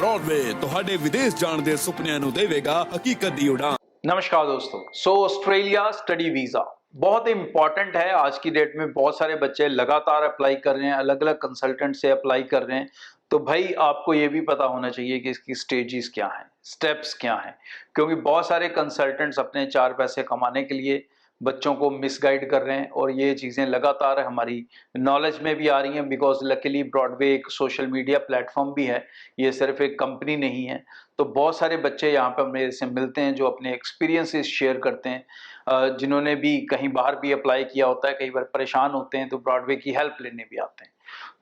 Broadway ਤੁਹਾਡੇ ਵਿਦੇਸ਼ ਜਾਣ ਦੇ ਸੁਪਨਿਆਂ ਨੂੰ ਦੇਵੇਗਾ ਹਕੀਕਤ ਦੀ ਉਡਾਨ। नमस्कार दोस्तों। ऑस्ट्रेलिया स्टडी वीजा बहुत इंपॉर्टेंट है। आज की डेट में बहुत सारे बच्चे लगातार अप्लाई कर रहे हैं, अलग अलग कंसल्टेंट से अप्लाई कर रहे हैं। तो भाई आपको ये भी पता होना चाहिए कि इसकी स्टेजेस क्या हैं, स्टेप्स क्या हैं, क्योंकि बहुत सारे कंसल्टेंट्स अपने चार पैसे कमाने के लिए बच्चों को मिसगाइड कर रहे हैं और ये चीज़ें लगातार हमारी नॉलेज में भी आ रही हैं। बिकॉज लकीली ब्रॉडवे एक सोशल मीडिया प्लेटफॉर्म भी है, ये सिर्फ एक कंपनी नहीं है। तो बहुत सारे बच्चे यहाँ पर मेरे से मिलते हैं जो अपने एक्सपीरियंसेस शेयर करते हैं, जिन्होंने भी कहीं बाहर भी अप्लाई किया होता है, कई बार परेशान होते हैं तो ब्रॉडवे की हेल्प लेने भी आते हैं।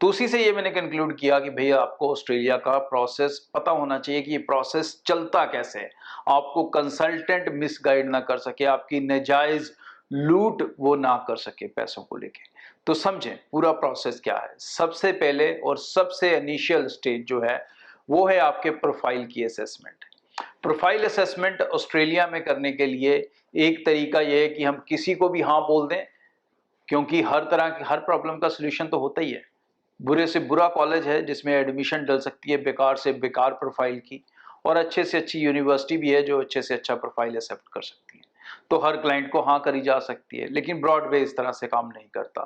तो उसी से ये मैंने कंक्लूड किया कि भैया आपको ऑस्ट्रेलिया का प्रोसेस पता होना चाहिए कि ये प्रोसेस चलता कैसे है, आपको कंसल्टेंट मिसगाइड ना कर सके, आपकी नाजायज लूट वो ना कर सके पैसों को लेके। तो समझें पूरा प्रोसेस क्या है। सबसे पहले और सबसे इनिशियल स्टेज जो है वो है आपके प्रोफाइल की असेसमेंट। प्रोफाइल असेसमेंट ऑस्ट्रेलिया में करने के लिए एक तरीका यह है कि हम किसी को भी हाँ बोल दें, क्योंकि हर तरह की हर प्रॉब्लम का सलूशन तो होता ही है। बुरे से बुरा कॉलेज है जिसमें एडमिशन डल सकती है बेकार से बेकार प्रोफाइल की, और अच्छे से अच्छी यूनिवर्सिटी भी है जो अच्छे से अच्छा प्रोफाइल एक्सेप्ट कर सकती है। तो हर क्लाइंट को हाँ करी जा सकती है, लेकिन ब्रॉडवे इस तरह से काम नहीं करता।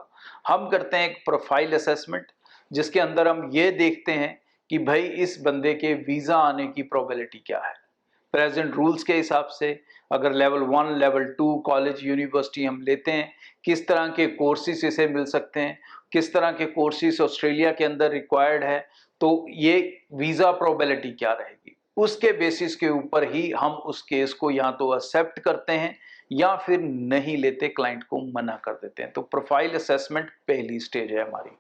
हम करते हैं एक प्रोफाइल असेसमेंट जिसके अंदर हम ये देखते हैं कि भाई इस बंदे के वीज़ा आने की प्रोबेबिलिटी क्या है। प्रेजेंट रूल्स के हिसाब से अगर लेवल 1, लेवल 2 कॉलेज यूनिवर्सिटी हम लेते हैं, किस तरह के कोर्सेज इसे मिल सकते हैं, किस तरह के कोर्सेज ऑस्ट्रेलिया के अंदर रिक्वायर्ड है, तो ये वीज़ा प्रोबेबिलिटी क्या रहेगी, उसके बेसिस के ऊपर ही हम उस केस को या तो एक्सेप्ट करते हैं या फिर नहीं लेते, क्लाइंट को मना कर देते हैं। तो प्रोफाइल असेसमेंट पहली स्टेज है हमारी।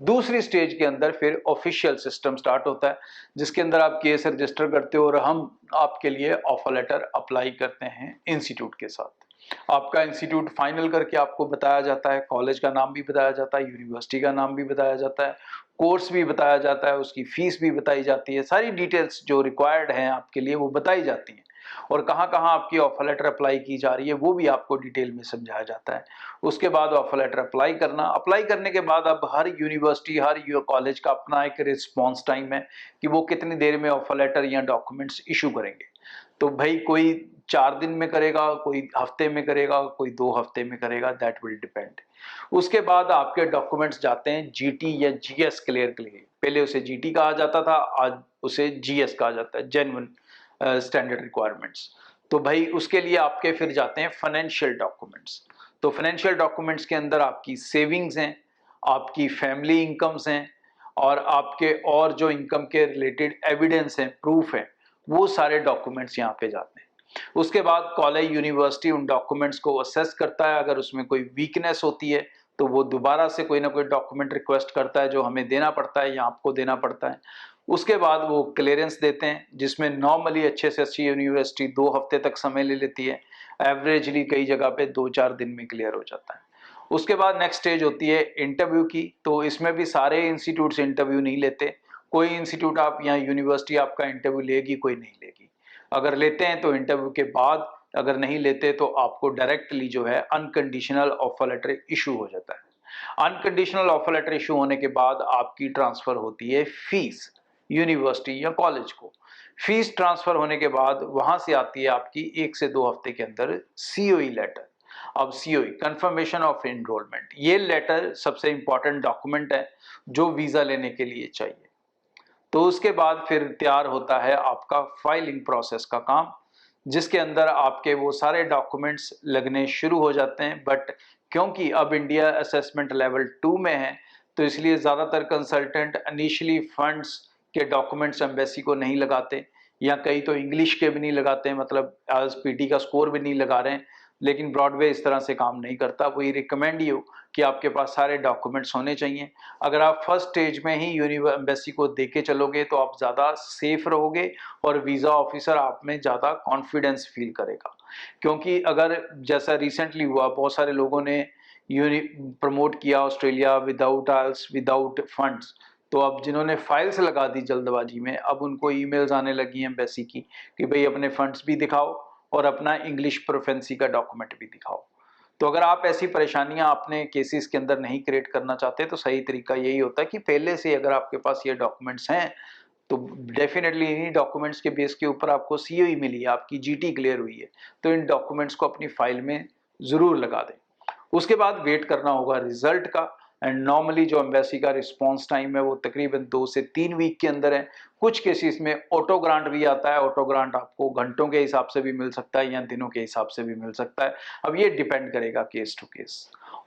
दूसरी स्टेज के अंदर फिर ऑफिशियल सिस्टम स्टार्ट होता है जिसके अंदर आप केस रजिस्टर करते हो और हम आपके लिए ऑफर लेटर अप्लाई करते हैं इंस्टीट्यूट के साथ। आपका इंस्टीट्यूट फाइनल करके आपको बताया जाता है, कॉलेज का नाम भी बताया जाता है, यूनिवर्सिटी का नाम भी बताया जाता है, कोर्स भी बताया जाता है, उसकी फीस भी बताई जाती है, सारी डिटेल्स जो रिक्वायर्ड हैं आपके लिए वो बताई जाती हैं, और कहाँ कहाँ आपकी ऑफर लेटर अप्लाई की जा रही है वो भी आपको डिटेल में समझाया जाता है। उसके बाद ऑफर लेटर अप्लाई करने के बाद अब हर यूनिवर्सिटी हर कॉलेज का अपना एक रिस्पॉन्स टाइम है कि वो कितनी देर में ऑफर लेटर या डॉक्यूमेंट्स इशू करेंगे। तो भाई कोई 4 दिन में करेगा, कोई हफ्ते में करेगा, कोई 2 हफ्ते में करेगा, दैट विल डिपेंड। उसके बाद आपके डॉक्यूमेंट्स जाते हैं जीटी या जीएस क्लियर के लिए। पहले उसे जीटी कहा जाता था, आज उसे जीएस कहा जाता है, जेन्युइन स्टैंडर्ड रिक्वायरमेंट्स। तो भाई उसके लिए आपके फिर जाते हैं फाइनेंशियल डॉक्यूमेंट्स। तो फाइनेंशियल डॉक्यूमेंट्स के अंदर आपकी सेविंग्स हैं, आपकी फैमिली इनकम्स हैं, और आपके और जो इनकम के रिलेटेड एविडेंस हैं, प्रूफ है, वो सारे डॉक्यूमेंट्स यहाँ पे जाते हैं। उसके बाद कॉलेज यूनिवर्सिटी उन डॉक्यूमेंट्स को असेस करता है। अगर उसमें कोई वीकनेस होती है तो वो दोबारा से कोई ना कोई डॉक्यूमेंट रिक्वेस्ट करता है जो हमें देना पड़ता है या आपको देना पड़ता है। उसके बाद वो क्लियरेंस देते हैं जिसमें नॉर्मली अच्छे से अच्छी यूनिवर्सिटी 2 हफ्ते तक समय ले लेती है, एवरेजली कई जगह पे 2-4 दिन में क्लियर हो जाता है। उसके बाद नेक्स्ट स्टेज होती है इंटरव्यू की। तो इसमें भी सारे इंस्टीट्यूट्स इंटरव्यू नहीं लेते, कोई इंस्टीट्यूट आप या यूनिवर्सिटी आपका इंटरव्यू लेगी, कोई नहीं लेगी। अगर लेते हैं तो इंटरव्यू के बाद, अगर नहीं लेते तो आपको डायरेक्टली जो है अनकंडीशनल ऑफर लेटर इशू हो जाता है। अनकंडीशनल ऑफर लेटर इशू होने के बाद आपकी ट्रांसफर होती है फीस यूनिवर्सिटी या कॉलेज को। फीस ट्रांसफर होने के बाद वहां से आती है आपकी 1 से 2 हफ्ते के अंदर सीओई लेटर। अब सीओई कंफर्मेशन ऑफ एनरोलमेंट, ये लेटर सबसे इंपॉर्टेंट डॉक्यूमेंट है जो वीजा लेने के लिए चाहिए। तो उसके बाद फिर तैयार होता है आपका फाइलिंग प्रोसेस का काम, जिसके अंदर आपके वो सारे डॉक्यूमेंट्स लगने शुरू हो जाते हैं। बट क्योंकि अब इंडिया असेसमेंट लेवल 2 में है तो इसलिए ज़्यादातर कंसल्टेंट इनिशियली फंड्स के डॉक्यूमेंट्स एम्बेसी को नहीं लगाते, या कई तो इंग्लिश के भी नहीं लगाते, मतलब एलएसपीटी का स्कोर भी नहीं लगा रहे हैं। लेकिन ब्रॉडवे इस तरह से काम नहीं करता। वही रिकमेंड यू कि आपके पास सारे डॉक्यूमेंट्स होने चाहिए। अगर आप फर्स्ट स्टेज में ही एम्बेसी को दे के चलोगे तो आप ज़्यादा सेफ रहोगे और वीज़ा ऑफिसर आप में ज़्यादा कॉन्फिडेंस फील करेगा। क्योंकि अगर जैसा रिसेंटली हुआ, बहुत सारे लोगों ने प्रमोट किया ऑस्ट्रेलिया विदाउट आइल्स विदाउट फंड्स, तो अब जिन्होंने फाइल्स लगा दी जल्दबाजी में, अब उनको ईमेल्स आने लगी हैं एम्बेसी की कि भाई अपने फंड्स भी दिखाओ और अपना इंग्लिश प्रोफेंसी का डॉक्यूमेंट भी दिखाओ। तो अगर आप ऐसी परेशानियां अपने केसेस के अंदर नहीं क्रिएट करना चाहते तो सही तरीका यही होता है कि पहले से अगर आपके पास ये डॉक्यूमेंट्स हैं तो डेफिनेटली इन्हीं डॉक्यूमेंट्स के बेस के ऊपर आपको सीओई मिली है, आपकी जीटी क्लियर हुई है, तो इन डॉक्यूमेंट्स को अपनी फाइल में ज़रूर लगा दें। उसके बाद वेट करना होगा रिजल्ट का। एंड नॉर्मली जो एम्बेसी का रिस्पांस टाइम है वो तकरीबन 2 से 3 वीक के अंदर है। कुछ केसेस में ऑटो ग्रांट भी आता है। ऑटो ग्रांट आपको घंटों के हिसाब से भी मिल सकता है या दिनों के हिसाब से भी मिल सकता है। अब ये डिपेंड करेगा केस टू केस।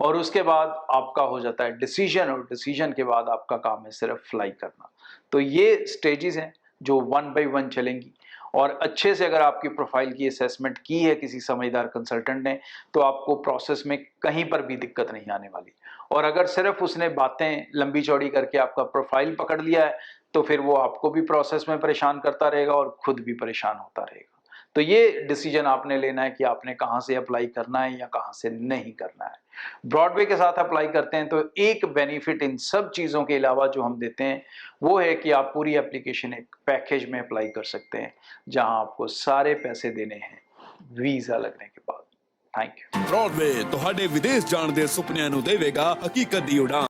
और उसके बाद आपका हो जाता है डिसीजन, और डिसीजन के बाद आपका काम है सिर्फ फ्लाई करना। तो ये स्टेजेस हैं जो 1 बाय 1 चलेंगी। और अच्छे से अगर आपकी प्रोफाइल की असेसमेंट की है किसी समझदार कंसल्टेंट ने, तो आपको प्रोसेस में कहीं पर भी दिक्कत नहीं आने वाली। और अगर सिर्फ उसने बातें लंबी चौड़ी करके आपका प्रोफाइल पकड़ लिया है, तो फिर वो आपको भी प्रोसेस में परेशान करता रहेगा और खुद भी परेशान होता रहेगा। तो ये डिसीजन आपने लेना है कि आपने कहाँ से अप्लाई करना है या कहाँ से नहीं करना है। ब्रॉडवे के साथ अप्लाई करते हैं तो एक बेनिफिट इन सब चीज़ों के अलावा जो हम देते हैं वो है कि आप पूरी एप्लीकेशन एक पैकेज में अप्लाई कर सकते हैं, जहां आपको सारे पैसे देने हैं वीजा लगने के बाद। Thank you. ब्रॉडवे ਤੁਹਾਡੇ ਵਿਦੇਸ਼ ਜਾਣ ਦੇ ਸੁਪਨਿਆਂ ਨੂੰ ਦੇਵੇਗਾ ਹਕੀਕਤ ਦੀ ਉਡਾਨ।